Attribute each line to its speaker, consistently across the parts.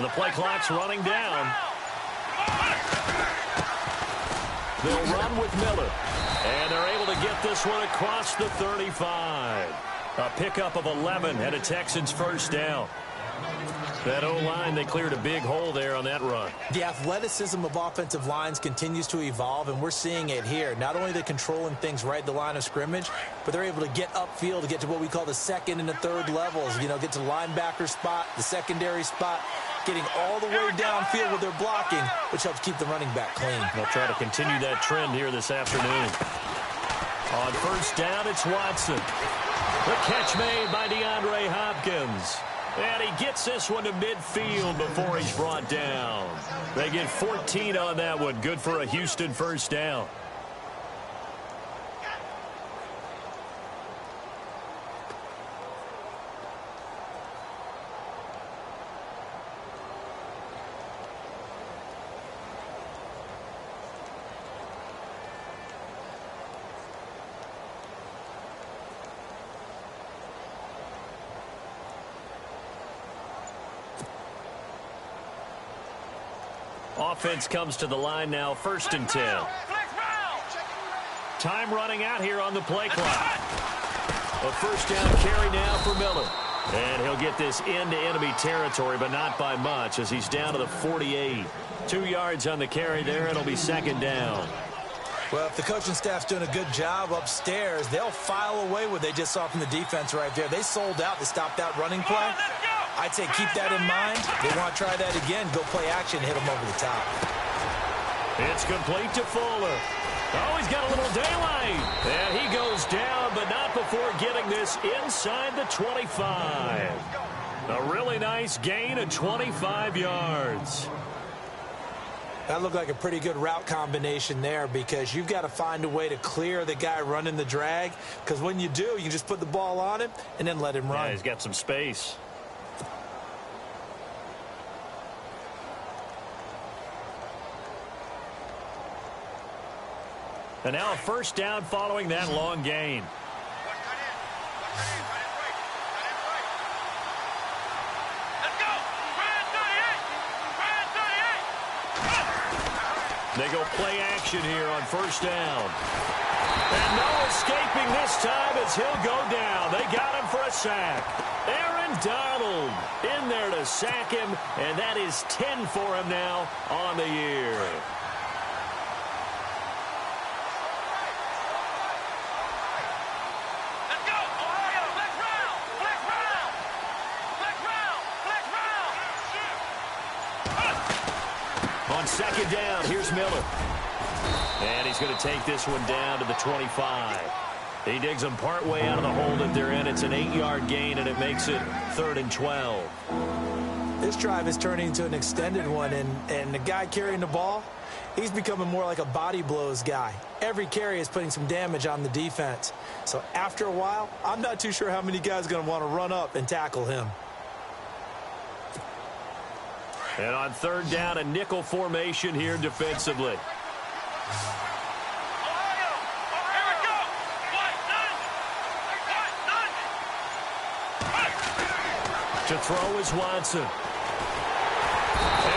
Speaker 1: The play clock's running down. They'll run with Miller. And they're able to get this one across the 35. A pickup of 11 and a Texans first down. That O-line, they cleared a big hole there on that run.
Speaker 2: The athleticism of offensive lines continues to evolve, and we're seeing it here. Not only are they controlling things right at the line of scrimmage, but they're able to get upfield to get to what we call the second and the third levels. You know, get to the linebacker spot, the secondary spot, getting all the way downfield with their blocking, which helps keep the running back clean.
Speaker 1: They'll try to continue that trend here this afternoon. On first down, it's Watson. The catch made by DeAndre Hopkins. And he gets this one to midfield before he's brought down. They get 14 on that one. Good for a Houston first down. Offense comes to the line now, 1st and 10. Time running out here on the play clock. A first down carry now for Miller. And he'll get this into enemy territory, but not by much as he's down to the 48. 2 yards on the carry there. It'll be 2nd down.
Speaker 2: Well, if the coaching staff's doing a good job upstairs, they'll file away what they just saw from the defense right there. They sold out to stop that running play. I'd say keep that in mind. They want to try that again. Go play action, hit them over the top.
Speaker 1: It's complete to Fuller. Oh, he's got a little daylight. And he goes down, but not before getting this inside the 25. A really nice gain of 25 yards.
Speaker 2: That looked like a pretty good route combination there because you've got to find a way to clear the guy running the drag, because when you do, you just put the ball on him and then let him run.
Speaker 1: Yeah, he's got some space. And now a first down following that long gain. They go play action here on first down. And no escaping this time as he'll go down. They got him for a sack. Aaron Donald in there to sack him, and that is 10 for him now on the year. On 2nd down, here's Miller. And he's going to take this one down to the 25. He digs them partway out of the hole that they're in. It's an 8-yard gain, and it makes it 3rd and 12.
Speaker 2: This drive is turning into an extended one, and the guy carrying the ball, he's becoming more like a body blows guy. Every carry is putting some damage on the defense. So after a while, I'm not too sure how many guys are going to want to run up and tackle him.
Speaker 1: And on 3rd down, a nickel formation here defensively. To throw is Watson. And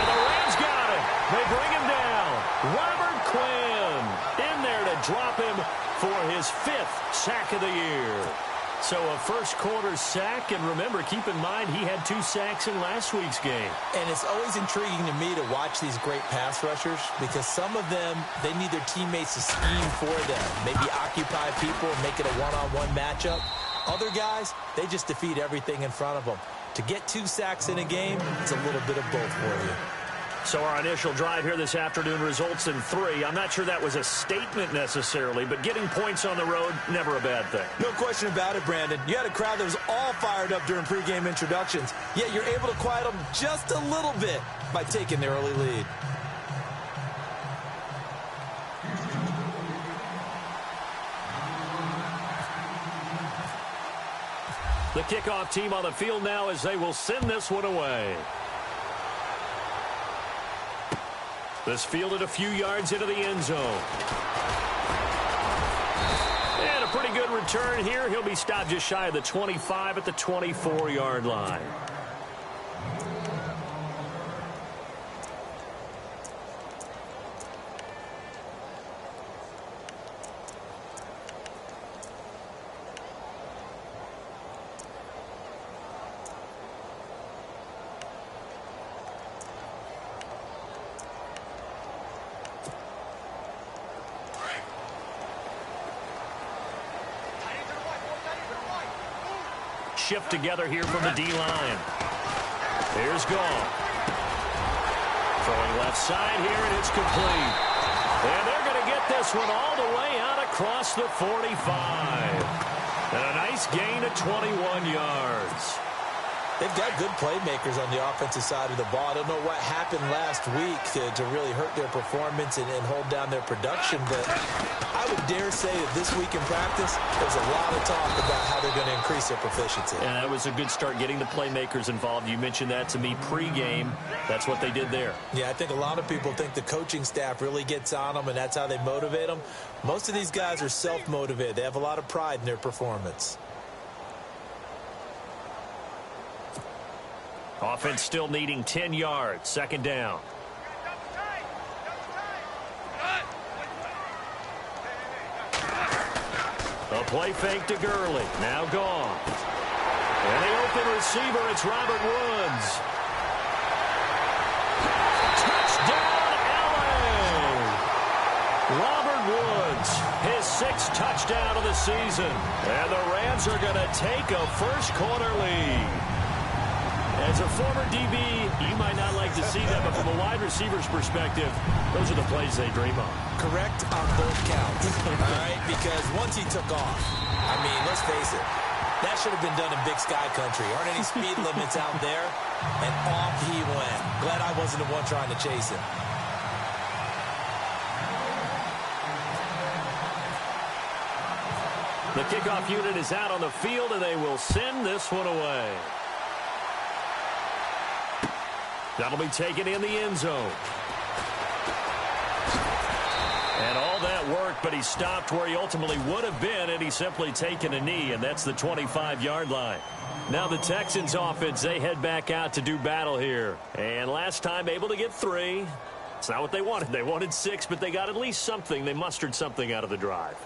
Speaker 1: the Rams got him. They bring him down. Robert Quinn in there to drop him for his 5th sack of the year. So a first-quarter sack, and remember, keep in mind, he had 2 sacks in last week's game.
Speaker 2: And it's always intriguing to me to watch these great pass rushers because some of them, they need their teammates to scheme for them, maybe occupy people, make it a one-on-one matchup. Other guys, they just defeat everything in front of them. To get 2 sacks in a game, it's a little bit of both for you.
Speaker 1: So our initial drive here this afternoon results in 3. I'm not sure that was a statement necessarily, but getting points on the road, never a bad thing.
Speaker 2: No question about it, Brandon. You had a crowd that was all fired up during pregame introductions, yet you're able to quiet them just a little bit by taking the early lead.
Speaker 1: The kickoff team on the field now as they will send this one away. This fielded a few yards into the end zone. And a pretty good return here. He'll be stopped just shy of the 25 at the 24-yard line. shift together here from the D-line. Here's Goff. Throwing left side here, and it's complete. And they're going to get this one all the way out across the 45. And a nice gain of 21 yards.
Speaker 2: They've got good playmakers on the offensive side of the ball. I don't know what happened last week to really hurt their performance and hold down their production, but I would dare say that this week in practice, there's a lot of talk about how they're going to increase their proficiency.
Speaker 1: And that was a good start, getting the playmakers involved. You mentioned that to me pregame. That's what they did there.
Speaker 2: Yeah, I think a lot of people think the coaching staff really gets on them, and that's how they motivate them. Most of these guys are self-motivated. They have a lot of pride in their performance.
Speaker 1: Offense still needing 10 yards. Second down. A play fake to Gurley. Now gone. And the open receiver, it's Robert Woods. Touchdown, LA! Robert Woods, his 6th touchdown of the season. And the Rams are going to take a first-quarter lead. As a former DB, you might not like to see that, but from a wide receiver's perspective, those are the plays they dream of.
Speaker 2: Correct on both counts, all right? Because once he took off, I mean, let's face it, that should have been done in Big Sky Country. Aren't any speed limits out there? And off he went. Glad I wasn't the one trying to chase him.
Speaker 1: The kickoff unit is out on the field, and they will send this one away. That'll be taken in the end zone. And all that work, but he stopped where he ultimately would have been, and he's simply taken a knee, and that's the 25-yard line. Now the Texans offense, they head back out to do battle here. And last time able to get 3. It's not what they wanted. They wanted 6, but they got at least something. They mustered something out of the drive.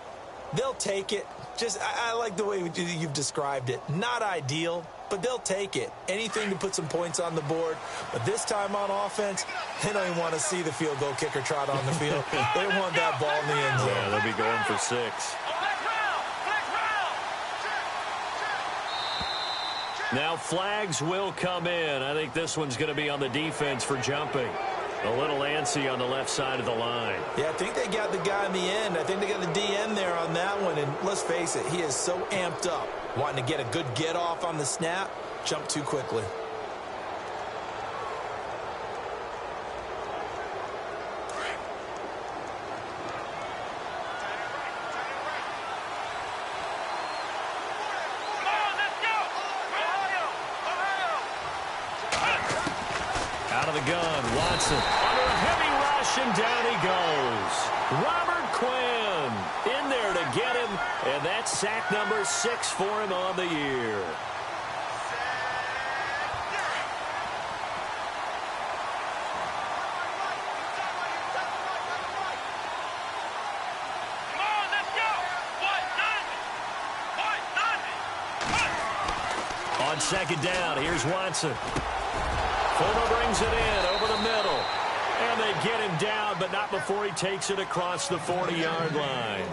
Speaker 2: They'll take it. I like the way you've described it. Not ideal, but they'll take it. Anything to put some points on the board. But this time on offense, they don't even want to see the field goal kicker trot on the field. They want that ball in the end zone.
Speaker 1: Yeah, they'll be going for 6. Now flags will come in. I think this one's going to be on the defense for jumping. A little antsy on the left side of the line.
Speaker 2: Yeah, I think they got the guy in the end. I think they got the DN there on that one. And let's face it, he is so amped up, wanting to get a good get off on the snap, jump too quickly.
Speaker 1: Out of the gun, Watson under a heavy rush, and down he goes. Robert Quinn in there to get him, and that's sack number 6 for him on the year. On second down, here's Watson. Fuller brings it in over the middle. And they get him down, but not before he takes it across the 40-yard line.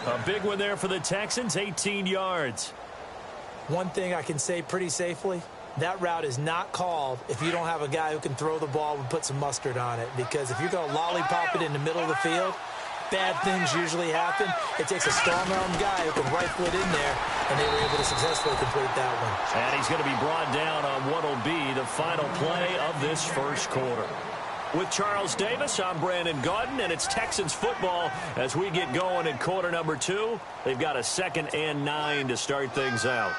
Speaker 1: A big one there for the Texans, 18 yards.
Speaker 2: One thing I can say pretty safely, that route is not called if you don't have a guy who can throw the ball and put some mustard on it. Because if you're going to lollipop it in the middle of the field, bad things usually happen. It takes a strong-arm guy who can rifle it in there, and they were able to successfully complete that one.
Speaker 1: And he's going to be brought down on what will be the final play of this first quarter. With Charles Davis, I'm Brandon Gaudin, and it's Texans football as we get going in quarter number 2. They've got a 2nd and 9 to start things out.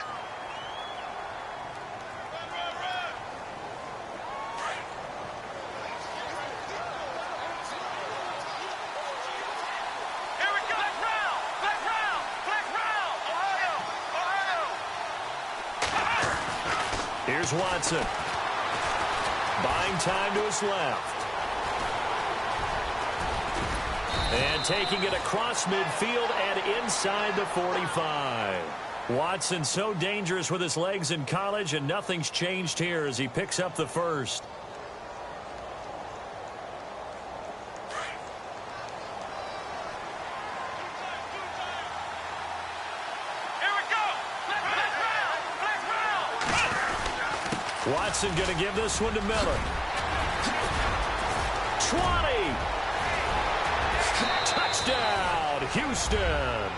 Speaker 1: Here's Watson. Buying time to his left. And taking it across midfield and inside the 45. Watson so dangerous with his legs in college, and nothing's changed here as he picks up the first. Watson going to give this one to Miller. 20. Touchdown, Houston.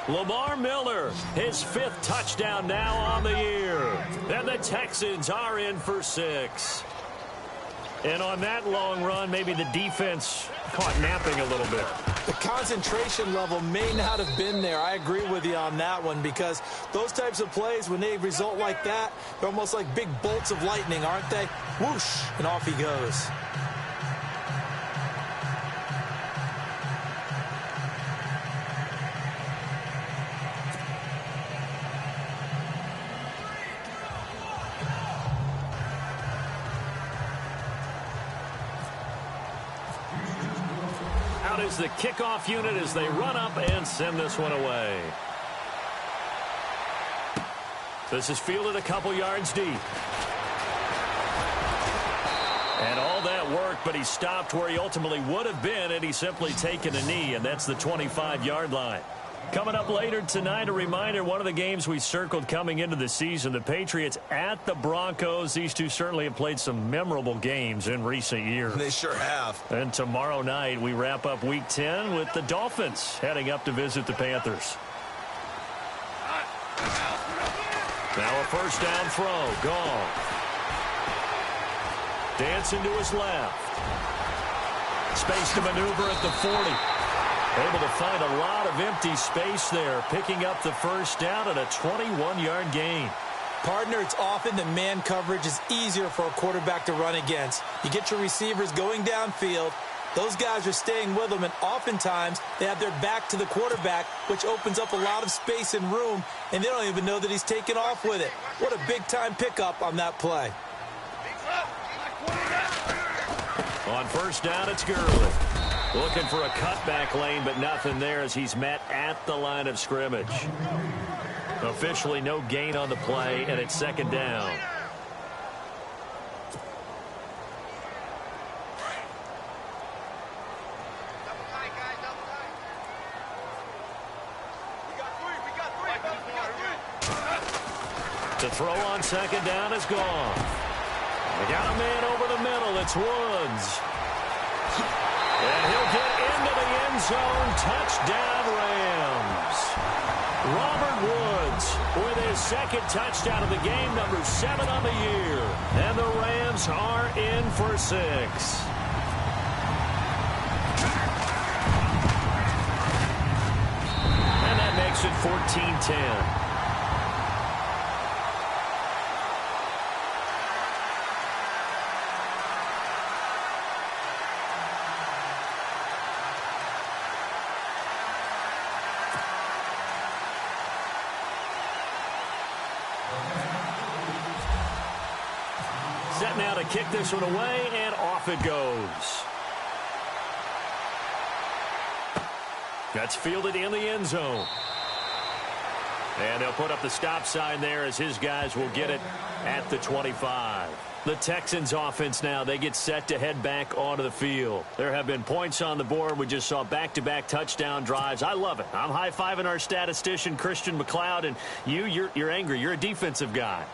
Speaker 1: Lamar Miller, his 5th touchdown now on the year. And the Texans are in for 6. And on that long run, maybe the defense caught napping a little bit.
Speaker 2: The concentration level may not have been there. I agree with you on that one, because those types of plays, when they result like that, they're almost like big bolts of lightning, aren't they? Whoosh, and off he goes.
Speaker 1: Out is the kickoff unit as they run up and send this one away. This is fielded a couple yards deep. And all that work, but he stopped where he ultimately would have been had he simply taken a knee, and that's the 25-yard line. Coming up later tonight, a reminder, one of the games we circled coming into the season, the Patriots at the Broncos. These two certainly have played some memorable games in recent years.
Speaker 3: They sure have.
Speaker 1: And tomorrow night, we wrap up Week 10 with the Dolphins heading up to visit the Panthers. Now a first down throw, gone. Dancing to his left. Space to maneuver at the 40. Able to find a lot of empty space there, picking up the first down at a 21-yard gain.
Speaker 2: Partner, it's often that man coverage is easier for a quarterback to run against. You get your receivers going downfield. Those guys are staying with them, and oftentimes they have their back to the quarterback, which opens up a lot of space and room, and they don't even know that he's taken off with it. What a big-time pickup on that play.
Speaker 1: On first down, it's Gurley. Looking for a cutback lane, but nothing there as he's met at the line of scrimmage. Officially no gain on the play, and it's second down. The throw on second down is gone. They got a man over the middle. It's Woods. And he'll get into the end zone. Touchdown, Rams. Robert Woods with his 2nd touchdown of the game, number 7 on the year. And the Rams are in for 6. And that makes it 14-10. Set now to kick this one away, and off it goes. That's fielded in the end zone. And they'll put up the stop sign there as his guys will get it at the 25. The Texans offense now, they get set to head back onto the field. There have been points on the board. We just saw back-to-back touchdown drives. I love it. I'm high-fiving our statistician, Christian McLeod, and you're angry. You're a defensive guy.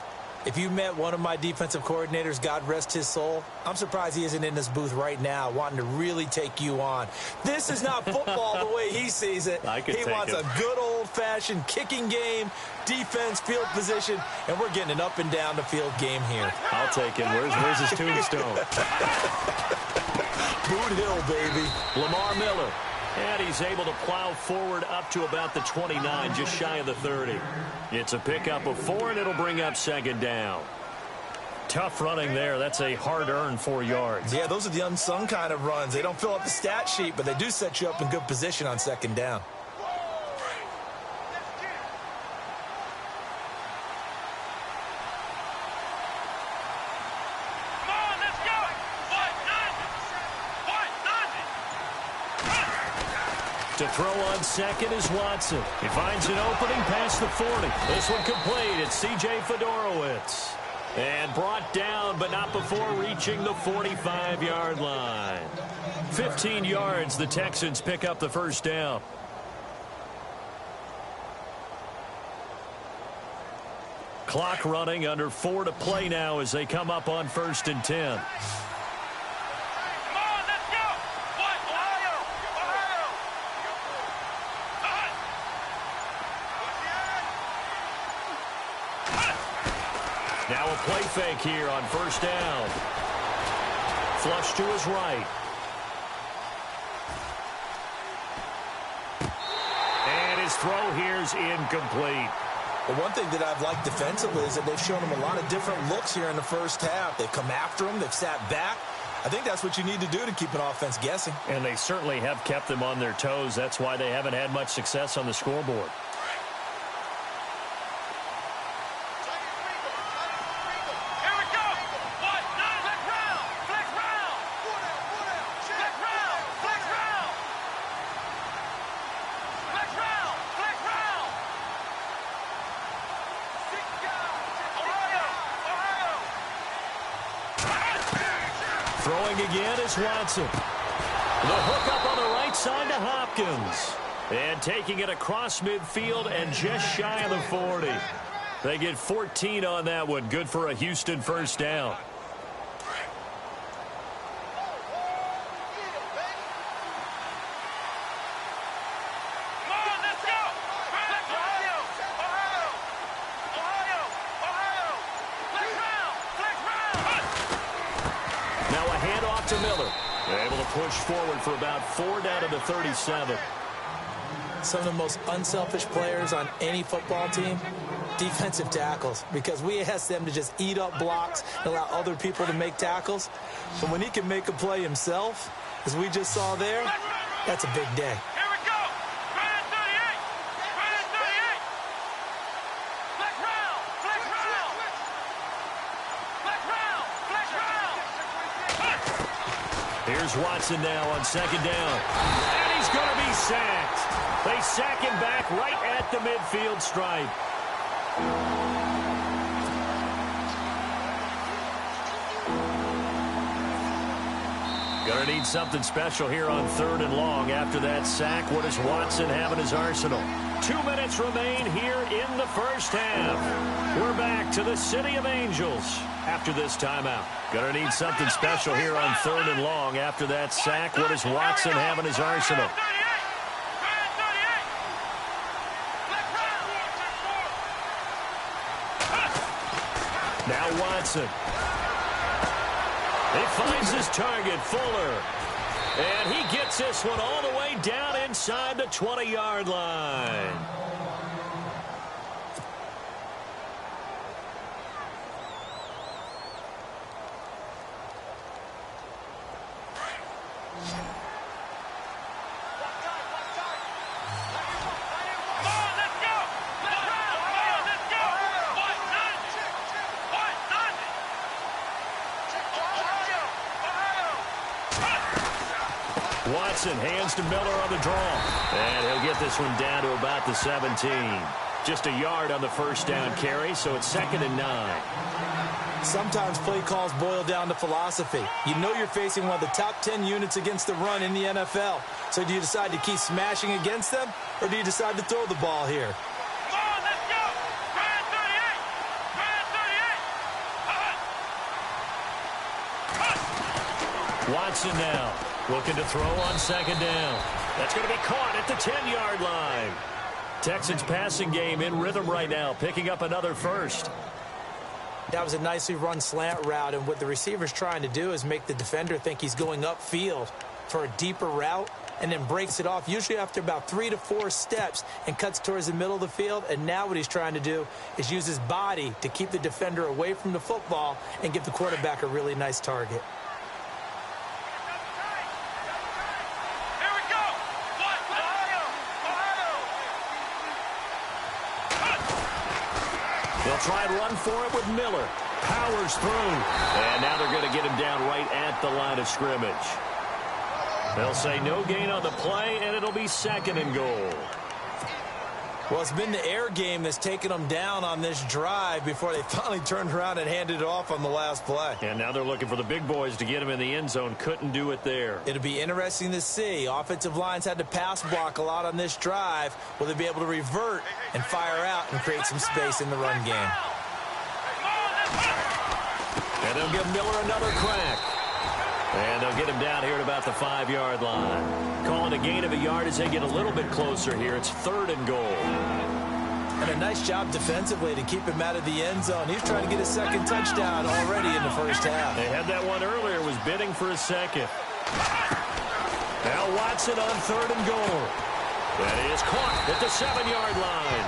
Speaker 2: If you met one of my defensive coordinators, God rest his soul, I'm surprised he isn't in this booth right now wanting to really take you on. This is not football the way he sees it. He wants a good old-fashioned kicking game, defense, field position, and we're getting an up and down the field game here.
Speaker 1: I'll take him. Where's his tombstone?
Speaker 2: Boot Hill, baby.
Speaker 1: Lamar Miller. And he's able to plow forward up to about the 29, just shy of the 30. It's a pickup of 4, and it'll bring up second down. Tough running there. That's a hard-earned 4 yards.
Speaker 2: Yeah, those are the unsung kind of runs. They don't fill up the stat sheet, but they do set you up in good position on second down.
Speaker 1: To throw on second is Watson. He finds an opening past the 40. This one complete. It's C.J. Fedorowicz. And brought down, but not before reaching the 45-yard line. 15 yards, the Texans pick up the first down. Clock running, under 4 to play now as they come up on 1st and 10. Now a play fake here on 1st down. Flush to his right. And his throw here's incomplete.
Speaker 2: Well, one thing that I've liked defensively is that they've shown him a lot of different looks here in the first half. They've come after him. They've sat back. I think that's what you need to do to keep an offense guessing.
Speaker 1: And they certainly have kept them on their toes. That's why they haven't had much success on the scoreboard. Throwing again is Watson. The hook up on the right side to Hopkins. And taking it across midfield and just shy of the 40. They get 14 on that one. Good for a Houston first down. To Miller. They're able to push forward for about 4 down to the 37.
Speaker 2: Some of the most unselfish players on any football team, defensive tackles, because we ask them to just eat up blocks and allow other people to make tackles. But when he can make a play himself, as we just saw there, that's a big day. Here's Watson now on 2nd down. And he's going to be sacked. They sack him back right at the midfield stripe. Going to need something special here on 3rd and long. After that sack, what does Watson have in his arsenal? 2 minutes remain here in the first half. We're back to the City of Angels after this timeout. Going to need something special here on 3rd and long. After that sack, what does Watson have in his arsenal? Now Watson. He finds his target, Fuller. And he gets this one all the way down inside the 20-yard line. Watson hands to Miller on the draw. And he'll get this one down to about the 17. Just a yard on the first down carry, so it's 2nd and 9. Sometimes play calls boil down to philosophy. You know you're facing one of the top 10 units against the run in the NFL. So do you decide to keep smashing against them, or do you decide to throw the ball here? Watson now. Looking to throw on 2nd down. That's going to be caught at the 10-yard line. Texans passing game in rhythm right now, picking up another first. That was a nicely run slant route, and what the receiver's trying to do is make the defender think he's going upfield for a deeper route, and then breaks it off, usually after about 3 to 4 steps, and cuts towards the middle of the field. And now what he's trying to do is use his body to keep the defender away from the football and give the quarterback a really nice target. They'll try and run for it with Miller. Powers through. And now they're going to get him down right at the line of scrimmage. They'll say no gain on the play, and it'll be 2nd and goal. Well, it's been the air game that's taken them down on this drive before they finally turned around and handed it off on the last play. And now they're looking for the big boys to get him in the end zone. Couldn't do it there. It'll be interesting to see. Offensive lines had to pass block a lot on this drive. Will they be able to revert and fire out and create some space in the run game?
Speaker 1: And they'll give Miller another crack. And they'll get him down here at about the 5-yard line. Calling a gain of a yard as they get a little bit closer here. It's 3rd and goal.
Speaker 2: And a nice job defensively to keep him out of the end zone. He's trying to get his 2nd touchdown already in the first half.
Speaker 1: They had that one earlier, was bidding for a 2nd. Now Watson on 3rd and goal. That is caught at the 7-yard line.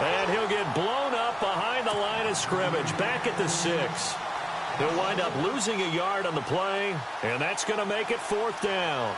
Speaker 1: And he'll get blown up behind the line of scrimmage, back at the 6. He'll wind up losing a yard on the play, and that's going to make it 4th down.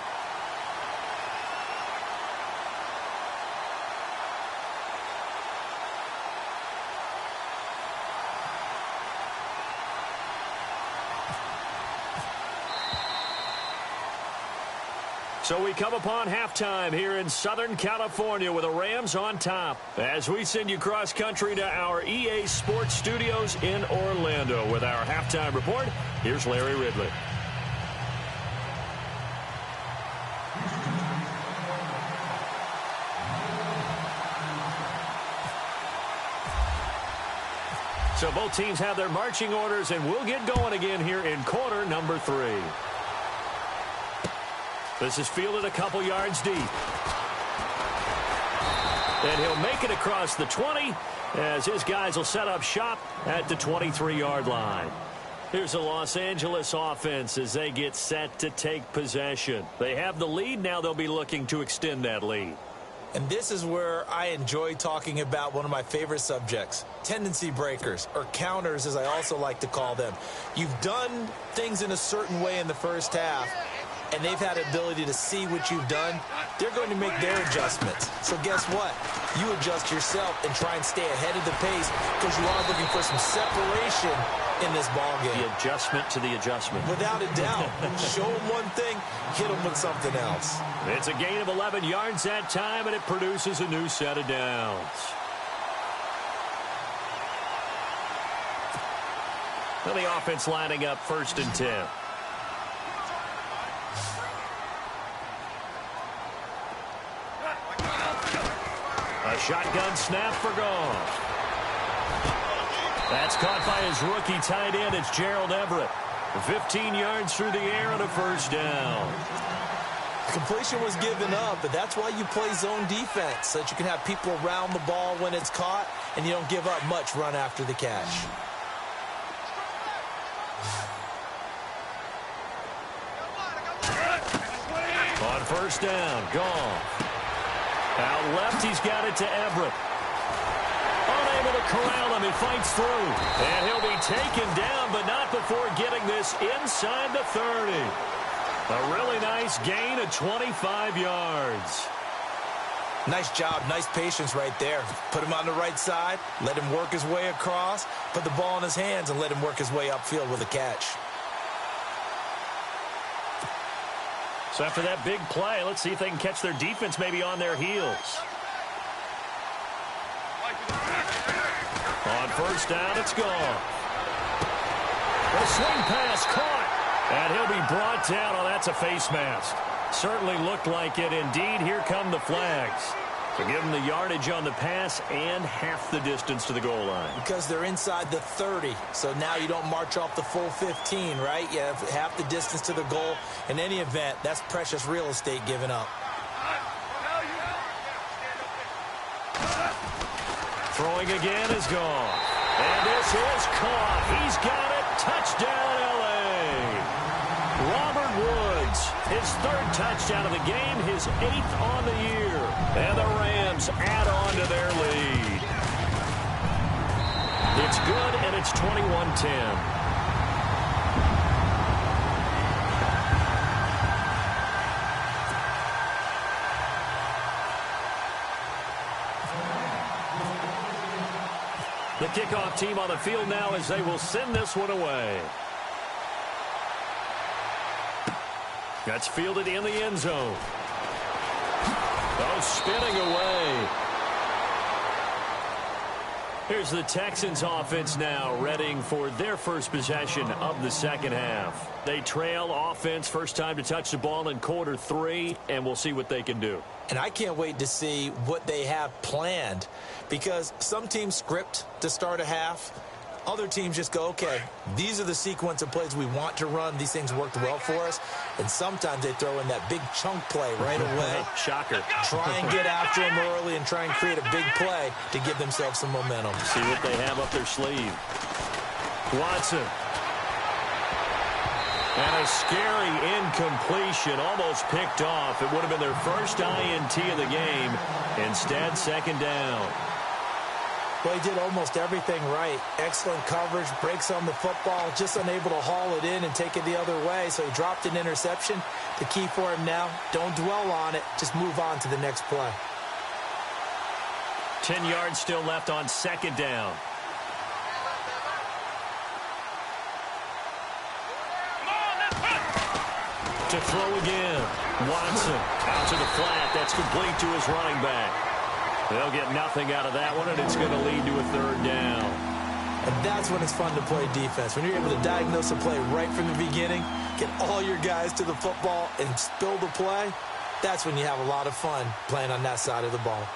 Speaker 1: So we come upon halftime here in Southern California with the Rams on top as we send you cross-country to our EA Sports Studios in Orlando with our halftime report. Here's Larry Ridley. So both teams have their marching orders, and we'll get going again here in quarter number 3. This is fielded a couple yards deep. And he'll make it across the 20 as his guys will set up shop at the 23-yard line. Here's the Los Angeles offense as they get set to take possession. They have the lead. Now they'll be looking to extend that lead.
Speaker 2: And this is where I enjoy talking about one of my favorite subjects, tendency breakers, or counters as I also like to call them. You've done things in a certain way in the first half, and they've had the ability to see what you've done. They're going to make their adjustments. So guess what? You adjust yourself and try and stay ahead of the pace because you are looking for some separation in this ballgame.
Speaker 1: The adjustment to the adjustment.
Speaker 2: Without a doubt. Show them one thing, hit them with something else.
Speaker 1: It's a gain of 11 yards that time, and it produces a new set of downs. Well, the offense lining up 1st and 10. A shotgun snap for Goff. That's caught by his rookie tight end. It's Gerald Everett. 15 yards through the air and a 1st down.
Speaker 2: Completion was given up, but that's why you play zone defense, so that you can have people around the ball when it's caught, and you don't give up much run after the catch.
Speaker 1: On 1st down, Goff. Out left, he's got it to Everett. Unable to corral him, he fights through. And he'll be taken down, but not before getting this inside the 30. A really nice gain of 25 yards.
Speaker 2: Nice job, nice patience right there. Put him on the right side, let him work his way across, put the ball in his hands, and let him work his way upfield with a catch.
Speaker 1: So after that big play, let's see if they can catch their defense maybe on their heels. On 1st down, it's gone. The swing pass caught. And he'll be brought down. Oh, that's a face mask. Certainly looked like it. Indeed, here come the flags. To give them the yardage on the pass and half the distance to the goal line.
Speaker 2: Because they're inside the 30, so now you don't march off the full 15, right? You have half the distance to the goal. In any event, that's precious real estate given up.
Speaker 1: Throwing again is gone. And this is caught. He's got it. Touchdown, L.A. Robert Woods, his 3rd touchdown of the game, his 8th on the year. And the Rams add on to their lead. It's good, and it's 21-10. The kickoff team on the field now as they will send this one away. That's fielded in the end zone. Oh, spinning away. Here's the Texans offense now readying for their first possession of the 2nd half. They trail offense, first time to touch the ball in quarter 3, and we'll see what they can do.
Speaker 2: And I can't wait to see what they have planned, because some teams script to start a half. Other teams just go, okay, these are the sequence of plays we want to run. These things worked well for us. And sometimes they throw in that big chunk play right away.
Speaker 1: Shocker.
Speaker 2: Try and get after them early and try and create a big play to give themselves some momentum.
Speaker 1: See what they have up their sleeve. Watson. And a scary incompletion, almost picked off. It would have been their first INT of the game. Instead, second down.
Speaker 2: Well, he did almost everything right. Excellent coverage, breaks on the football, just unable to haul it in and take it the other way. So he dropped an interception. The key for him now, don't dwell on it. Just move on to the next play.
Speaker 1: 10 yards still left on second down. To throw again. Watson out to the flat. That's complete to his running back. They'll get nothing out of that one, and it's going to lead to a third down.
Speaker 2: And that's when it's fun to play defense. When you're able to diagnose a play right from the beginning, get all your guys to the football, and spill the play, that's when you have a lot of fun playing on that side of the ball.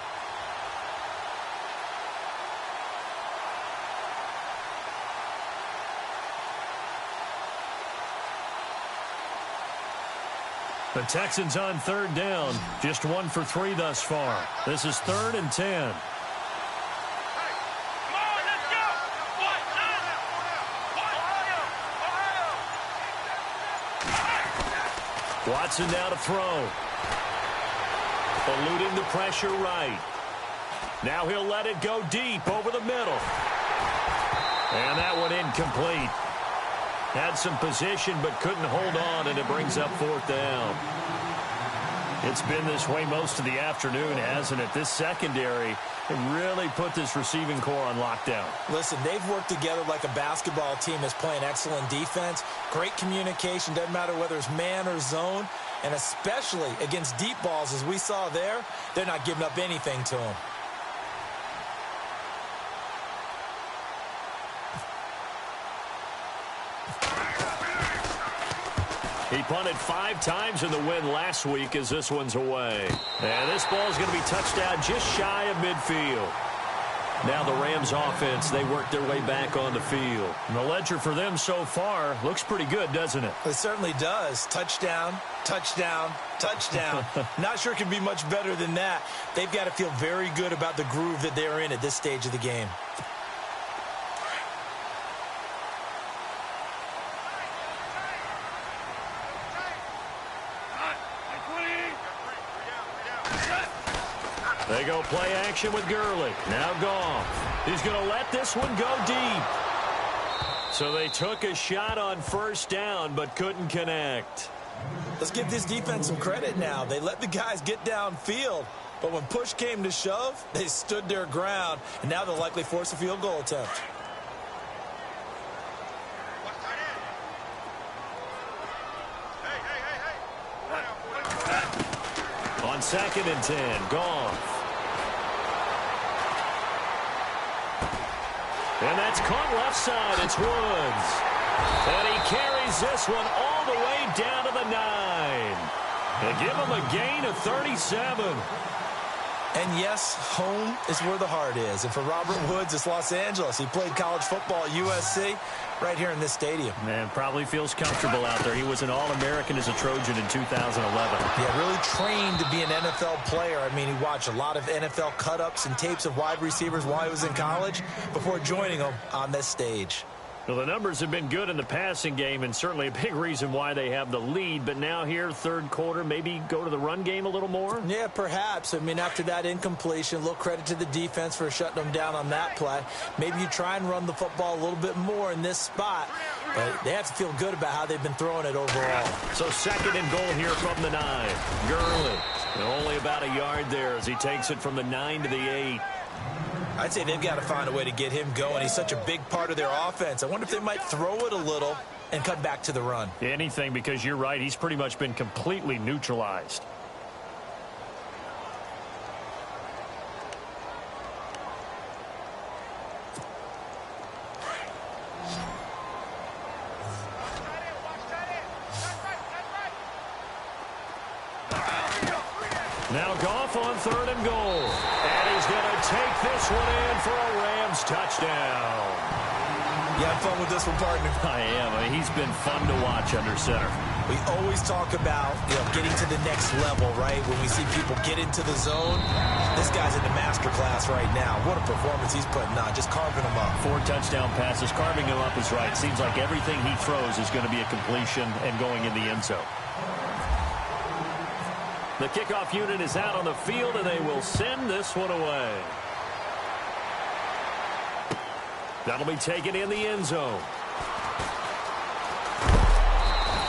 Speaker 1: The Texans on third down. Just 1 for 3 thus far. This is 3rd and 10. Watson now to throw. Eluding the pressure right. Now he'll let it go deep over the middle. And that one incomplete. Had some position but couldn't hold on, and it brings up 4th down. It's been this way most of the afternoon, hasn't it? This secondary really put this receiving core on lockdown.
Speaker 2: Listen, they've worked together like a basketball team that's playing excellent defense. Great communication, doesn't matter whether it's man or zone, and especially against deep balls, as we saw there, they're not giving up anything to them.
Speaker 1: He punted 5 times in the win last week as this one's away. And this ball is going to be touchdown just shy of midfield. Now the Rams offense, they work their way back on the field. And the ledger for them so far looks pretty good, doesn't it?
Speaker 2: It certainly does. Touchdown, touchdown, touchdown. Not sure it can be much better than that. They've got to feel very good about the groove that they're in at this stage of the game.
Speaker 1: They go play action with Gurley. Now Goff. He's going to let this one go deep. So they took a shot on first down but couldn't connect.
Speaker 2: Let's give this defense some credit now. They let the guys get downfield, but when push came to shove, they stood their ground, and now they'll likely force a field goal attempt.
Speaker 1: On 2nd and 10, Goff. And that's caught left side. It's Woods. And he carries this one all the way down to the 9. They give him a gain of 37.
Speaker 2: And yes, home is where the heart is. And for Robert Woods, it's Los Angeles. He played college football at USC right here in this stadium.
Speaker 1: Man, probably feels comfortable out there. He was an All-American as a Trojan in 2011.
Speaker 2: Yeah, really trained to be an NFL player. I mean, he watched a lot of NFL cut-ups and tapes of wide receivers while he was in college before joining them on this stage.
Speaker 1: Well, the numbers have been good in the passing game, and certainly a big reason why they have the lead. But now here, third quarter, maybe go to the run game a little more?
Speaker 2: Yeah, perhaps. I mean, after that incompletion, a little credit to the defense for shutting them down on that play. Maybe you try and run the football a little bit more in this spot. But they have to feel good about how they've been throwing it overall.
Speaker 1: So 2nd and goal here from the 9. Gurley. And only about a yard there as he takes it from the 9 to the 8.
Speaker 2: I'd say they've got to find a way to get him going. He's such a big part of their offense. I wonder if they might throw it a little and cut back to the run.
Speaker 1: Anything, because you're right. He's pretty much been completely neutralized. Now Goff on 3rd and goal. And he's going to take this one in for a Rams touchdown.
Speaker 2: You have fun with this one, partner?
Speaker 1: I am. I mean, he's been fun to watch under center.
Speaker 2: We always talk about, getting to the next level, right? When we see people get into the zone, this guy's in the master class right now. What a performance he's putting on, just carving them up.
Speaker 1: 4 touchdown passes. Carving him up is right. Seems like everything he throws is going to be a completion and going in the end zone. The kickoff unit is out on the field, and they will send this one away. That'll be taken in the end zone.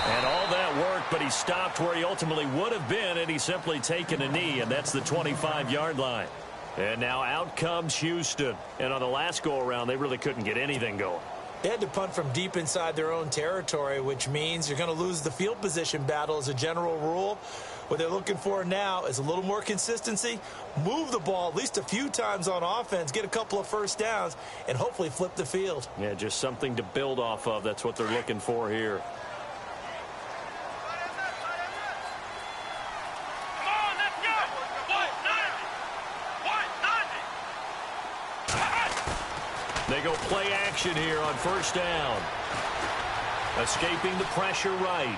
Speaker 1: And all that work, but he stopped where he ultimately would have been, and he's simply taken a knee, and that's the 25-yard line. And now out comes Houston. And on the last go-around, they really couldn't get anything going.
Speaker 2: They had to punt from deep inside their own territory, which means you're going to lose the field position battle as a general rule. What they're looking for now is a little more consistency, move the ball at least a few times on offense, get a couple of first downs, and hopefully flip the field.
Speaker 1: Yeah, just something to build off of. That's what they're looking for here. They go play action here on first down. Escaping the pressure right.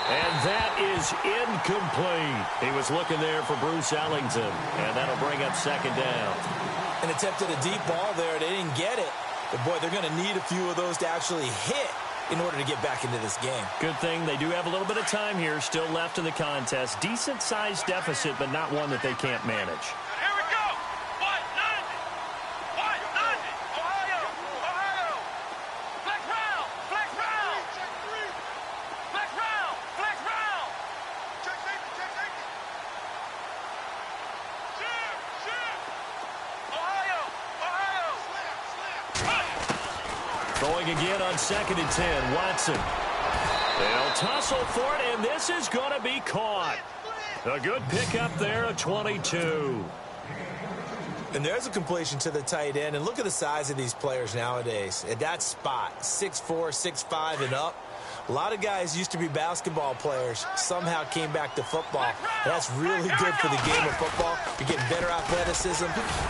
Speaker 1: And that is incomplete. He was looking there for Bruce Ellington. And that'll bring up second down.
Speaker 2: An attempt at a deep ball there. They didn't get it. But, boy, they're going to need a few of those to actually hit in order to get back into this game.
Speaker 1: Good thing they do have a little bit of time here still left in the contest. Decent-sized deficit, but not one that they can't manage. Throwing again on 2nd and 10. Watson. They'll tussle for it, and this is going to be caught. A good pickup there at 22.
Speaker 2: And there's a completion to the tight end. And look at the size of these players nowadays. At that spot, 6'4", 6'5", and up. A lot of guys used to be basketball players, somehow came back to football. And that's really good for the game of football. You're getting better athleticism,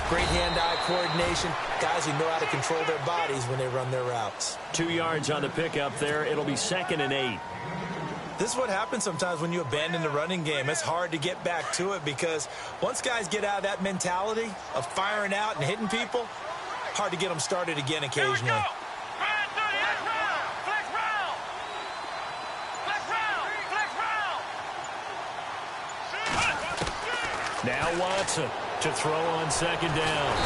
Speaker 2: great hand-eye coordination, guys who know how to control their bodies when they run their routes.
Speaker 1: 2 yards on the pickup there. It'll be 2nd and 8.
Speaker 2: This is what happens sometimes when you abandon the running game. It's hard to get back to it because once guys get out of that mentality of firing out and hitting people, hard to get them started again occasionally.
Speaker 1: Now Watson to throw on 2nd down.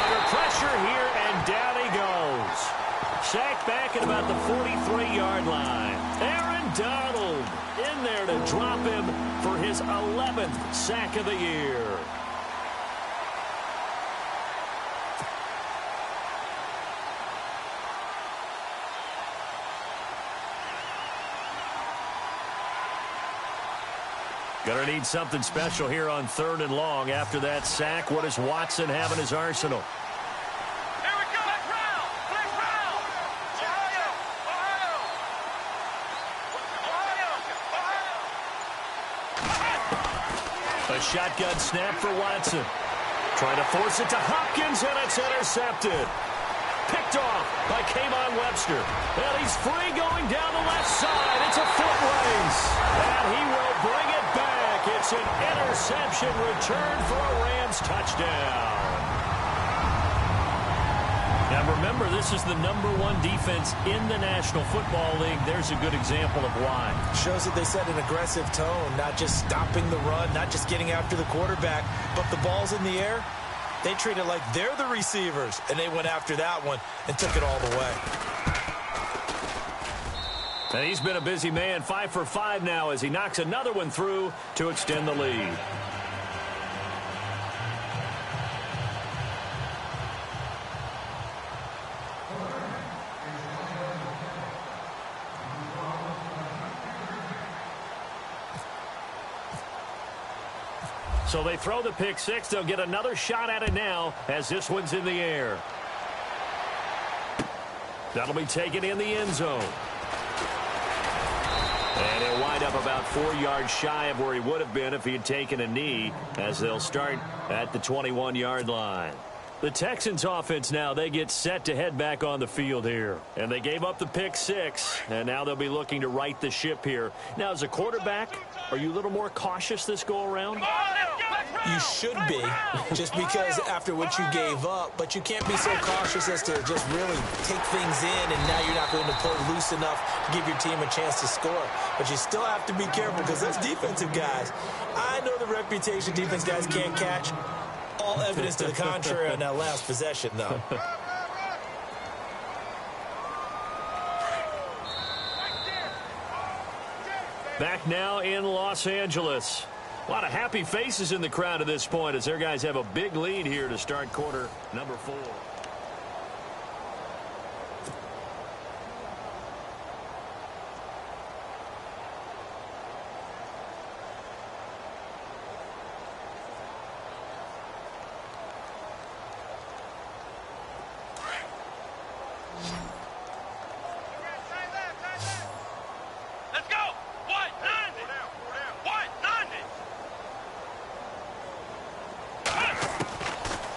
Speaker 1: Under pressure here, and down he goes. Sacked back at about the 43-yard line. Aaron Donald in there to drop him for his 11th sack of the year. Going to need something special here on 3rd and long. After that sack, what does Watson have in his arsenal?
Speaker 3: Here we go. Flex round. Ohio.
Speaker 1: A shotgun snap for Watson. Trying to force it to Hopkins, and it's intercepted. Picked off by K'Von Webster. And he's free going down the left side. It's a foot race. And he will bring it back. It's an interception return for a Rams touchdown. Now remember, this is the #1 defense in the National Football League. There's a good example of why.
Speaker 2: Shows that they set an aggressive tone, not just stopping the run, not just getting after the quarterback, but the ball's in the air. They treat it like they're the receivers, and they went after that one and took it all the way.
Speaker 1: And he's been a busy man, 5 for 5 now as he knocks another one through to extend the lead. So they throw the pick six. They'll get another shot at it now as this one's in the air. That'll be taken in the end zone. And he'll wind up about 4 yards shy of where he would have been if he had taken a knee, as they'll start at the 21-yard line. The Texans offense now, they get set to head back on the field here. And they gave up the pick 6, and now they'll be looking to right the ship here. Now, as a quarterback, are you a little more cautious this go-around?
Speaker 2: You should be, just because after what you gave up, but you can't be so cautious as to just really take things in, and now you're not going to play loose enough to give your team a chance to score. But you still have to be careful because those defensive guys, I know the reputation defense guys can't catch. All evidence to the contrary on that last possession, though.
Speaker 1: Back now in Los Angeles. A lot of happy faces in the crowd at this point as their guys have a big lead here to start quarter number 4.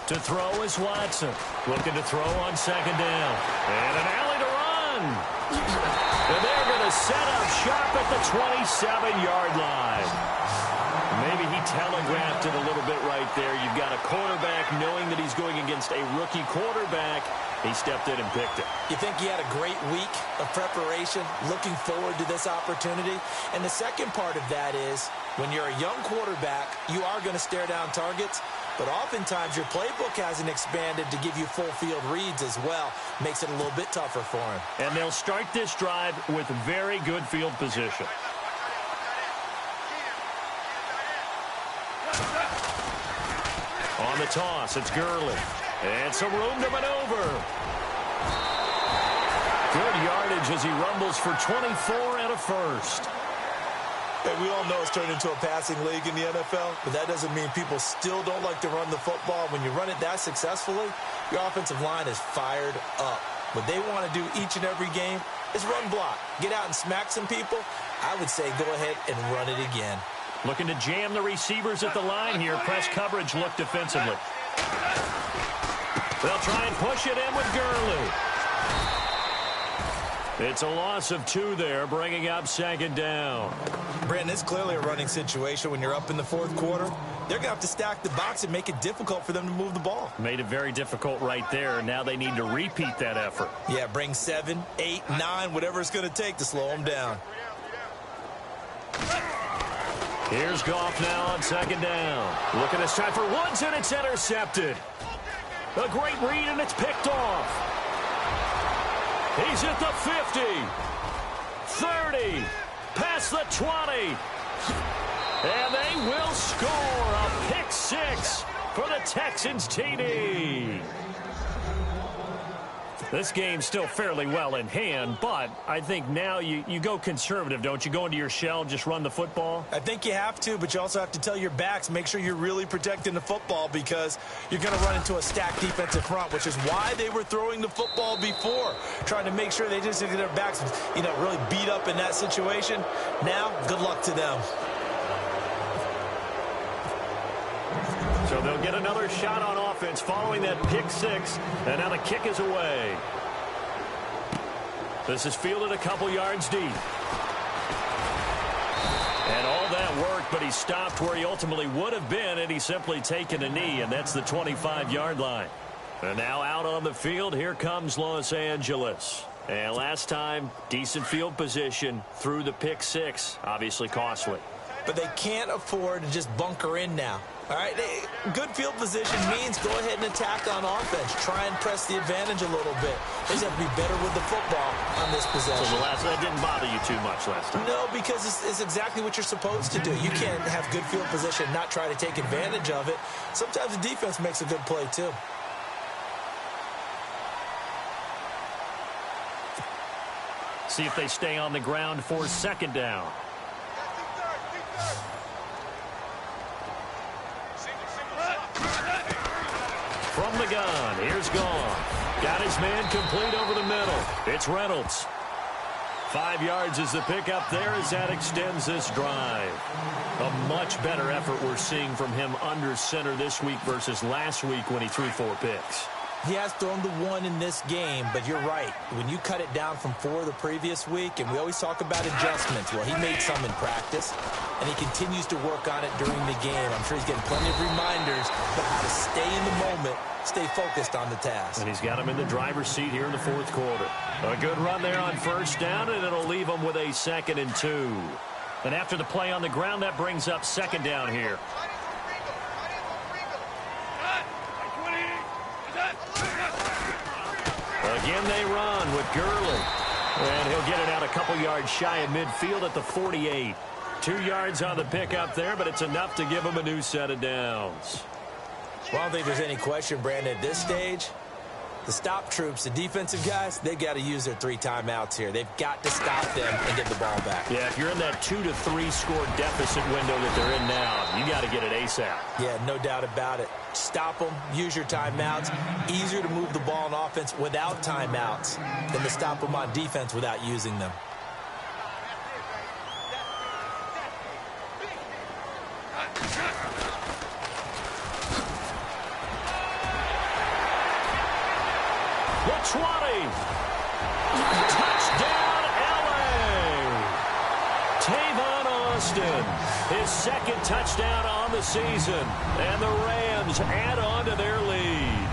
Speaker 1: To throw is Watson. Looking to throw on second down. And an alley to run. And they're going to set up shop at the 27-yard line. Maybe he telegraphed it a little bit right there. You've got a quarterback knowing that he's going against a rookie quarterback. He stepped in and picked it.
Speaker 2: You think he had a great week of preparation, looking forward to this opportunity? And the second part of that is, when you're a young quarterback, you are going to stare down targets. But oftentimes your playbook hasn't expanded to give you full field reads as well. Makes it a little bit tougher for him.
Speaker 1: And they'll start this drive with very good field position. On the toss, it's Gurley. And some room to maneuver. Good yardage as he rumbles for 24 and a first.
Speaker 2: Hey, we all know it's turned into a passing league in the NFL, but that doesn't mean people still don't like to run the football. When you run it that successfully, your offensive line is fired up. What they want to do each and every game is run block. Get out and smack some people. I would say go ahead and run it again.
Speaker 1: Looking to jam the receivers at the line here. Press coverage look defensively. They'll try and push it in with Gurley. It's a loss of 2 there, bringing up second down.
Speaker 2: Brandon, it's clearly a running situation when you're up in the fourth quarter. They're going to have to stack the box and make it difficult for them to move the ball.
Speaker 1: Made it very difficult right there. Now they need to repeat that effort.
Speaker 2: Yeah, bring 7, 8, 9, whatever it's going to take to slow them down.
Speaker 1: Here's Goff now on second down. Looking this time for Woods, and it's intercepted. A great read, and it's picked off. He's at the 50, 30, past the 20, and they will score a pick 6 for the Texans TD. This game's still fairly well in hand, but I think now you go conservative, don't you? Go into your shell, just run the football?
Speaker 2: I think you have to, but you also have to tell your backs, make sure you're really protecting the football because you're going to run into a stacked defensive front, which is why they were throwing the football before, trying to make sure they just get their backs, really beat up in that situation. Now, good luck to them.
Speaker 1: So they'll get another shot on offense following that pick 6, and now the kick is away. This is fielded a couple yards deep. And all that worked, but he stopped where he ultimately would have been, and he's simply taken a knee, and that's the 25-yard line. And now out on the field, here comes Los Angeles. And last time, decent field position through the pick 6, obviously costly.
Speaker 2: But they can't afford to just bunker in now. All right, good field position means go ahead and attack on offense. Try and press the advantage a little bit. They just have to be better with the football on this possession.
Speaker 1: So that didn't bother you too much last time?
Speaker 2: No, because it's exactly what you're supposed to do. You can't have good field position and not try to take advantage of it. Sometimes the defense makes a good play, too.
Speaker 1: See if they stay on the ground for second down. From the gun, here's Goff. Got his man complete over the middle. It's Reynolds. 5 yards is the pickup there as that extends this drive. A much better effort we're seeing from him under center this week versus last week when he threw 4 picks.
Speaker 2: He has thrown the 1 in this game, but you're right. When you cut it down from 4 the previous week, and we always talk about adjustments, well, he made some in practice, and he continues to work on it during the game. I'm sure he's getting plenty of reminders about how to stay in the moment, stay focused on the task.
Speaker 1: And he's got him in the driver's seat here in the 4th quarter. A good run there on 1st down, and it'll leave him with a 2nd and 2. And after the play on the ground, that brings up 2nd down here. Again, they run with Gurley. And he'll get it out a couple yards shy of midfield at the 48. 2 yards on the pickup there, but it's enough to give him a new set of downs.
Speaker 2: Well, I don't think there's any question, Brandon, at this stage, the stop troops, the defensive guys, they got to use their 3 timeouts here. They've got to stop them and get the ball back.
Speaker 1: Yeah, if you're in that 2 to 3 score deficit window that they're in now, you got to get it ASAP.
Speaker 2: Yeah, no doubt about it. Stop them, use your timeouts. Easier to move the ball on offense without timeouts than to stop them on defense without using them.
Speaker 1: The 20. Touchdown, L.A. Tavon Austin, his 2nd touchdown on the season. And the Rams add on to their lead.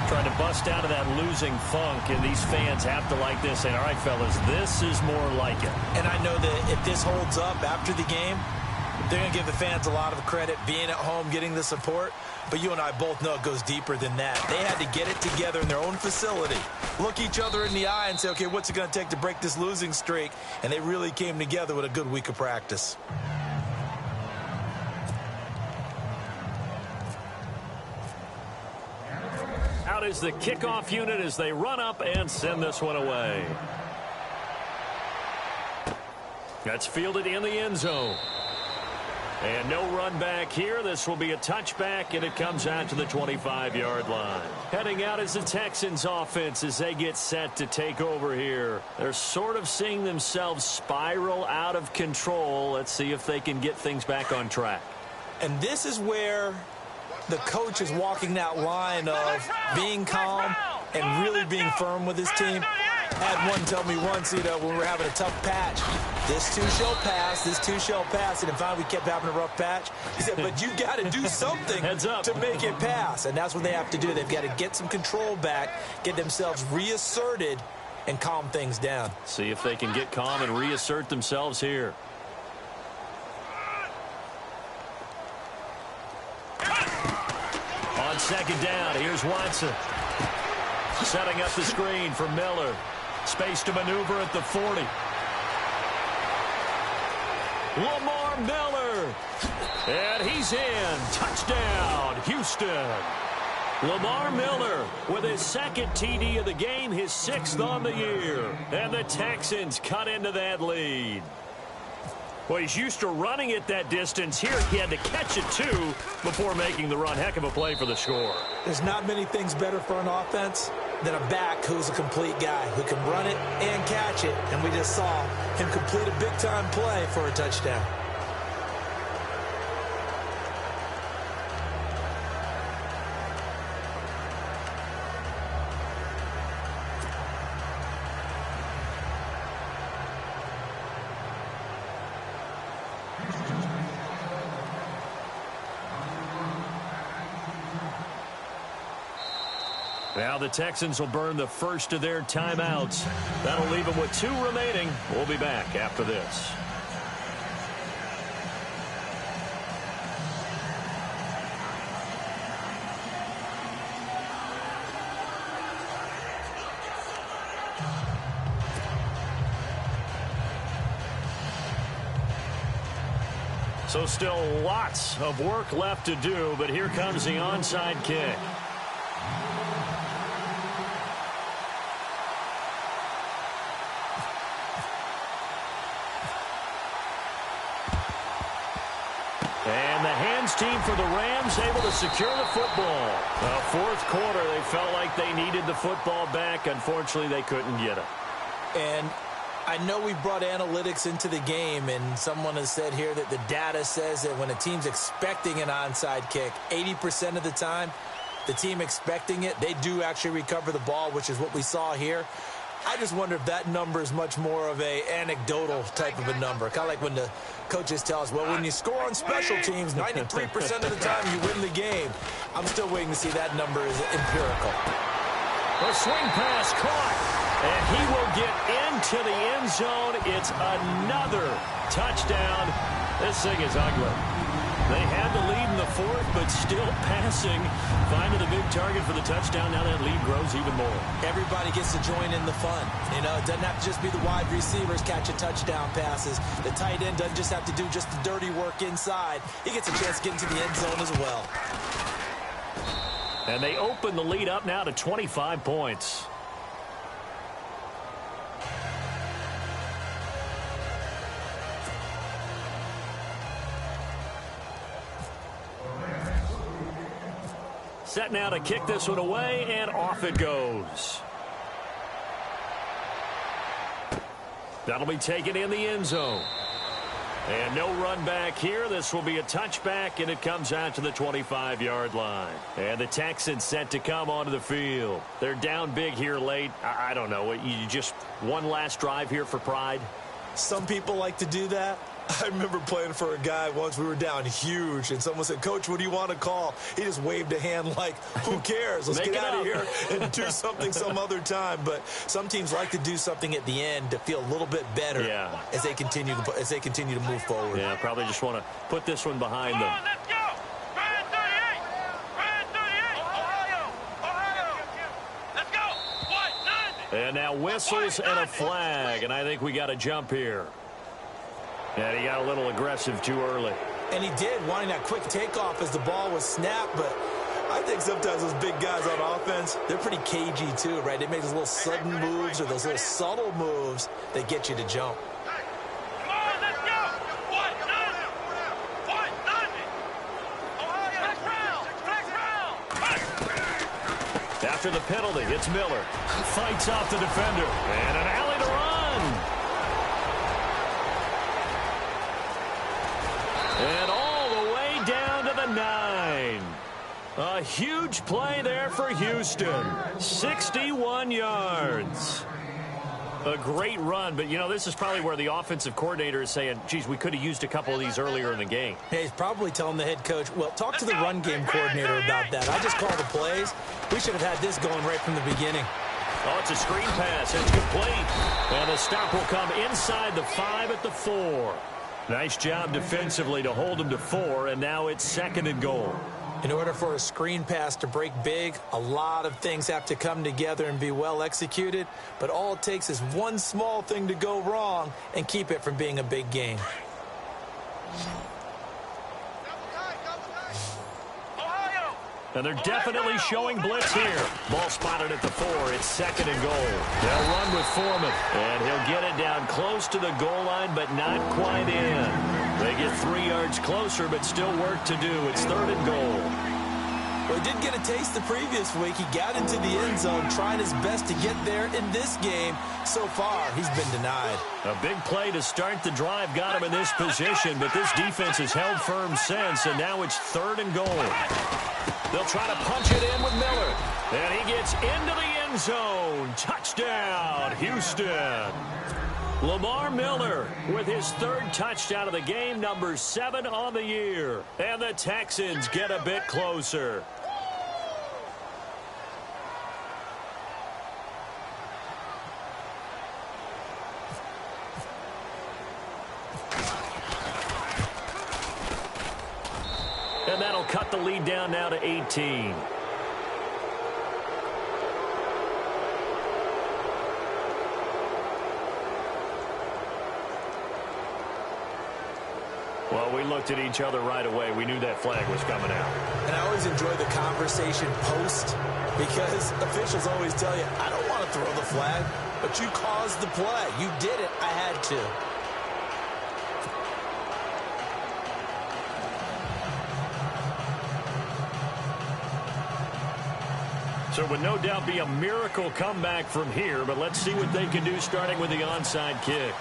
Speaker 1: Trying to bust out of that losing funk, and these fans have to like this. And, all right, fellas, this is more like it.
Speaker 2: And I know that if this holds up after the game, they're going to give the fans a lot of credit, being at home, getting the support. But you and I both know it goes deeper than that. They had to get it together in their own facility, look each other in the eye and say, okay, what's it going to take to break this losing streak? And they really came together with a good week of practice.
Speaker 1: Out is the kickoff unit as they run up and send this one away. That's fielded in the end zone. And no run back here. This will be a touchback, and it comes out to the 25-yard line. Heading out is the Texans offense as they get set to take over here. They're sort of seeing themselves spiral out of control. Let's see if they can get things back on track.
Speaker 2: And this is where the coach is walking that line of being calm and really being firm with his team. I had one tell me once, when we were having a tough patch, this too shall pass, this too shall pass. And finally we kept having a rough patch. He said, but you got to do something to make it pass. And that's what they have to do. They've got to get some control back, get themselves reasserted, and calm things down.
Speaker 1: See if they can get calm and reassert themselves here. On 2nd down, here's Watson. Setting up the screen for Miller. Space to maneuver at the 40. Lamar Miller. And he's in. Touchdown, Houston. Lamar Miller with his 2nd TD of the game, his 6th on the year. And the Texans cut into that lead. Well, he's used to running it that distance. Here he had to catch it, too, before making the run. Heck of a play for the score.
Speaker 2: There's not many things better for an offense than a back who's a complete guy, who can run it and catch it. And we just saw him complete a big-time play for a touchdown.
Speaker 1: Now the Texans will burn the first of their timeouts. That'll leave them with 2 remaining. We'll be back after this. So still lots of work left to do, but here comes the onside kick. And the hands team for the Rams able to secure the football. The 4th quarter, they felt like they needed the football back. Unfortunately, they couldn't get it.
Speaker 2: And I know we brought analytics into the game, and someone has said here that the data says that when a team's expecting an onside kick, 80% of the time, the team expecting it, they do actually recover the ball, which is what we saw here. I just wonder if that number is much more of a anecdotal type of a number. Kind of like when the coaches tell us, well, when you score on special teams, 93% of the time you win the game. I'm still waiting to see that number is empirical.
Speaker 1: The swing pass caught, and he will get into the end zone. It's another touchdown. This thing is ugly. They had the lead in the fourth, but still passing. Finding the big target for the touchdown. Now that lead grows even more.
Speaker 2: Everybody gets to join in the fun. You know, it doesn't have to just be the wide receivers catching touchdown passes. The tight end doesn't just have to do just the dirty work inside. He gets a chance to get into the end zone as well.
Speaker 1: And they open the lead up now to 25 points. Set now to kick this one away, and off it goes. That'll be taken in the end zone. And no run back here. This will be a touchback, and it comes out to the 25-yard line. And the Texans set to come onto the field. They're down big here late. I don't know. You just one last drive here for pride?
Speaker 2: Some people like to do that. I remember playing for a guy once. We were down huge, and someone said, Coach, what do you want to call? He just waved a hand like, who cares? Let's get out of here and do something some other time. But some teams like to do something at the end to feel a little bit better as they continue to move forward.
Speaker 1: Yeah, probably just want to put this one behind them.
Speaker 3: Let's go! Brand 38! Brand 38! Ohio! Ohio! Let's go! What? 90!
Speaker 1: And now whistles and a flag, and I think we got a jump here. And he got a little aggressive too early.
Speaker 2: And he did, wanting that quick takeoff as the ball was snapped. But I think sometimes those big guys on offense, they're pretty cagey too, right? They make those little sudden moves or those little subtle moves that get you to jump.
Speaker 3: Come on, let's go! What? 90! What? 90! Ohio! Flex round!
Speaker 1: After the penalty, it's Miller. Fights off the defender. And an alley to run. And all the way down to the 9. A huge play there for Houston. 61 yards. A great run, but, you know, this is probably where the offensive coordinator is saying, geez, we could have used a couple of these earlier in the game.
Speaker 2: Hey, he's probably telling the head coach, well, talk to the run game coordinator about that. I just called the plays. We should have had this going right from the beginning.
Speaker 1: Oh, it's a screen pass. It's complete. And the stop will come inside the 5 at the 4. Nice job defensively to hold him to 4, and now it's 2nd and goal.
Speaker 2: In order for a screen pass to break big, a lot of things have to come together and be well executed, but all it takes is one small thing to go wrong and keep it from being a big game.
Speaker 1: And they're definitely showing blitz here. Ball spotted at the 4. It's 2nd and goal. They'll run with Foreman. And he'll get it down close to the goal line, but not quite in. They get 3 yards closer, but still work to do. It's 3rd and goal.
Speaker 2: Well, he did get a taste the previous week. He got into the end zone, trying his best to get there in this game. So far, he's been denied.
Speaker 1: A big play to start the drive got him in this position, but this defense has held firm since, and now it's 3rd and goal. They'll try to punch it in with Miller. And he gets into the end zone. Touchdown, Houston. Lamar Miller with his 3rd touchdown of the game, number 7 on the year. And the Texans get a bit closer. And that'll cut the lead down now to 18. Well, we looked at each other right away. We knew that flag was coming out.
Speaker 2: And I always enjoy the conversation post because officials always tell you, I don't want to throw the flag, but you caused the play. You did it. I had to.
Speaker 1: So it would no doubt be a miracle comeback from here, but let's see what they can do starting with the onside kick.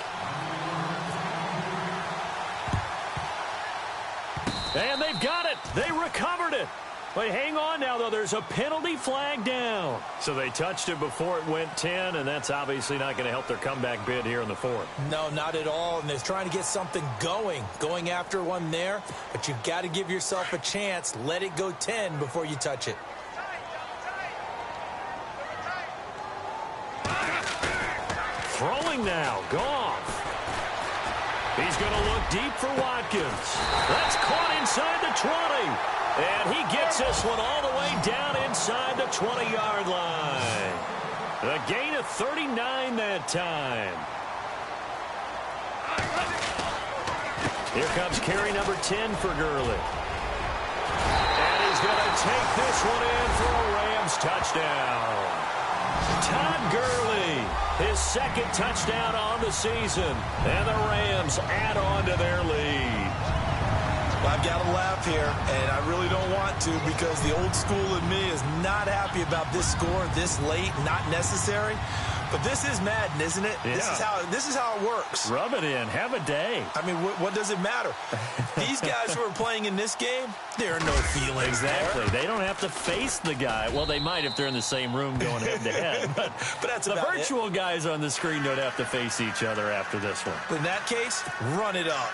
Speaker 1: And they've got it. They recovered it. But hang on now, though. There's a penalty flag down. So they touched it before it went 10, and that's obviously not going to help their comeback bid here in the fourth.
Speaker 2: No, not at all. And they're trying to get something going after one there. But you've got to give yourself a chance. Let it go 10 before you touch it.
Speaker 1: Throwing now, Goff. He's going to look deep for Watkins. That's caught inside the 20. And he gets this one all the way down inside the 20-yard line. A gain of 39 that time. Here comes carry number 10 for Gurley. And he's going to take this one in for a Rams touchdown. Todd Gurley, his second touchdown on the season. And the Rams add on to their lead.
Speaker 2: Well, I've got to laugh here, and I really don't want to because the old school in me is not happy about this score this late, not necessary. But this is Madden, isn't it?
Speaker 1: Yeah.
Speaker 2: This is how it works.
Speaker 1: Rub it in. Have a day.
Speaker 2: I mean, what does it matter? These guys who are playing in this game, there are no feelings
Speaker 1: Exactly.
Speaker 2: there.
Speaker 1: They don't have to face the guy. Well, they might if they're in the same room going head-to-head. But
Speaker 2: that's
Speaker 1: the
Speaker 2: about
Speaker 1: virtual guys on the screen don't have to face each other after this one.
Speaker 2: In that case, run it up.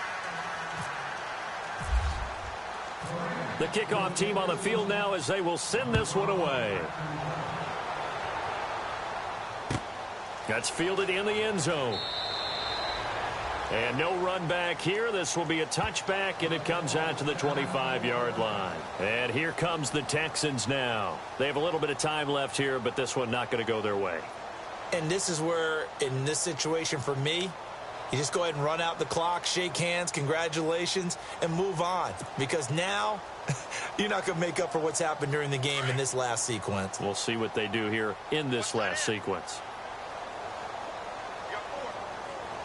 Speaker 1: The kickoff team on the field now as they will send this one away. That's fielded in the end zone. And no run back here. This will be a touchback, and it comes out to the 25-yard line. And here comes the Texans now. They have a little bit of time left here, but this one not going to go their way.
Speaker 2: And this is where, in this situation for me, you just go ahead and run out the clock, shake hands, congratulations, and move on. Because now, you're not going to make up for what's happened during the game in this last sequence.
Speaker 1: We'll see what they do here in this last sequence.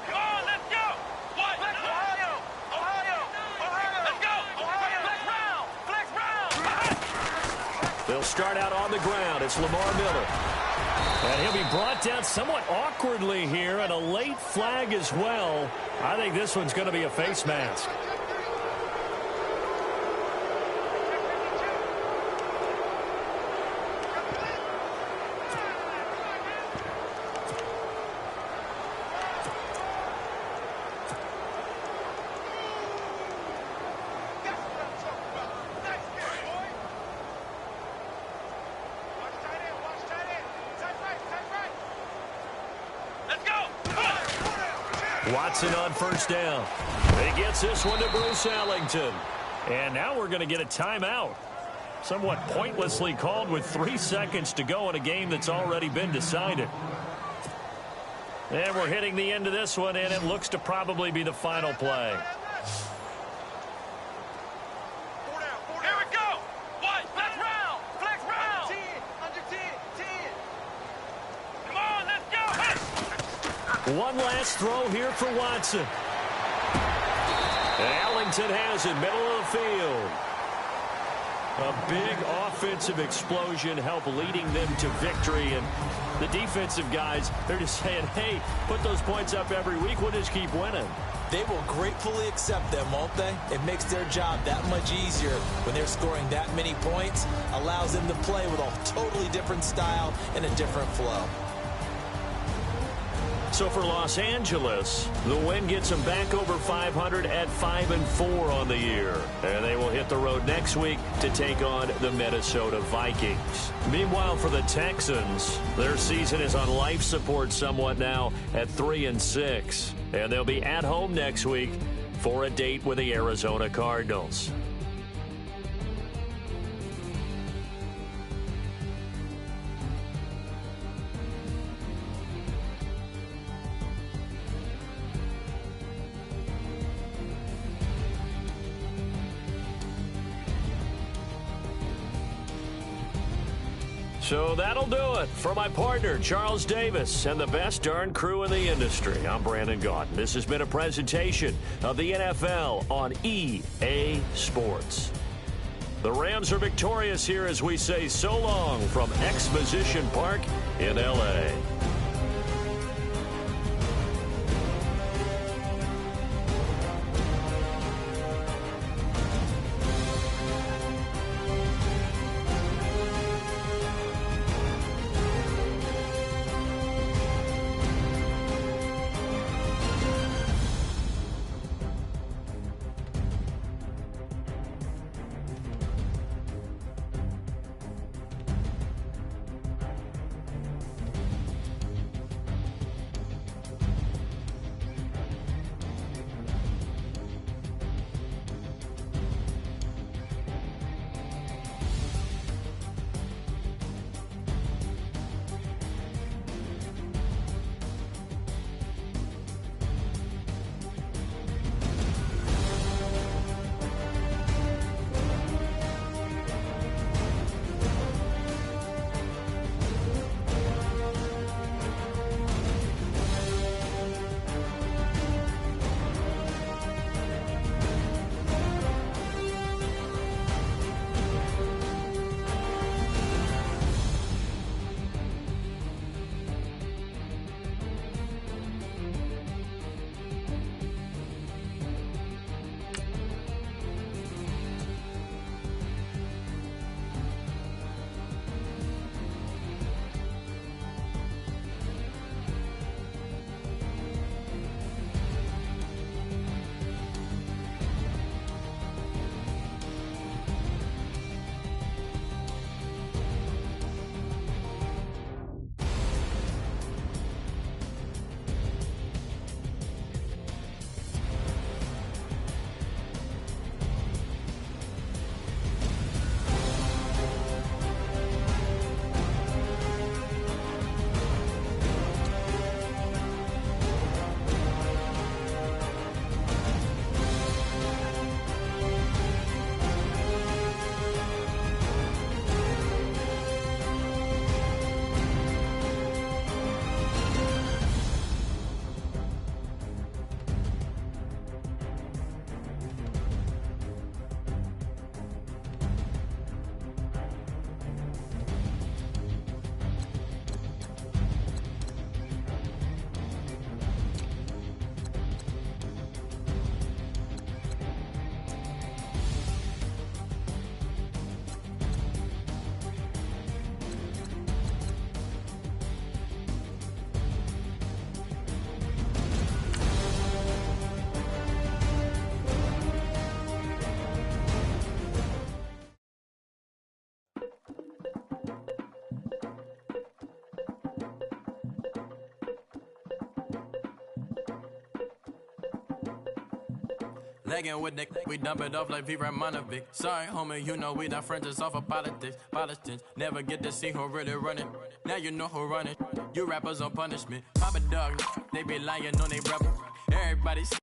Speaker 3: Come on, let's go. What? Ohio. Let's go. Ohio. Flex round.
Speaker 1: They'll start out on the ground. It's Lamar Miller. And he'll be brought down somewhat awkwardly here, and a late flag as well. I think this one's going to be a face mask. Watson on first down. He gets this one to Bruce Ellington. And now we're going to get a timeout. Somewhat pointlessly called with 3 seconds to go in a game that's already been decided. And we're hitting the end of this one, and it looks to probably be the final play.
Speaker 3: Here we go. What? Flex round. Flex round. 10. Under 10. 10. Come on, let's go. Hey.
Speaker 1: One last throw here for Watson. And Ellington has it, middle of the field. A big offensive explosion helped leading them to victory. And the defensive guys, they're just saying, hey, put those points up every week. We'll just keep winning.
Speaker 2: They will gratefully accept them, won't they? It makes their job that much easier when they're scoring that many points. Allows them to play with a totally different style and a different flow.
Speaker 1: So for Los Angeles, the win gets them back over 500 at 5-4 on the year. And they will hit the road next week to take on the Minnesota Vikings. Meanwhile, for the Texans, their season is on life support somewhat now at 3-6. And they'll be at home next week for a date with the Arizona Cardinals. So that'll do it for my partner, Charles Davis, and the best darn crew in the industry. I'm Brandon Gaudin. This has been a presentation of the NFL on EA Sports. The Rams are victorious here as we say so long from Exposition Park in L.A.
Speaker 4: Lagging with Nick, we dump it off like Vmoney7272's. Sorry, homie, you know we not friends, it's off of politics. Politics never get to see who really run it. Now you know who run it. You rappers on punishment. Papa dog, they be lying on they rebel. Everybody's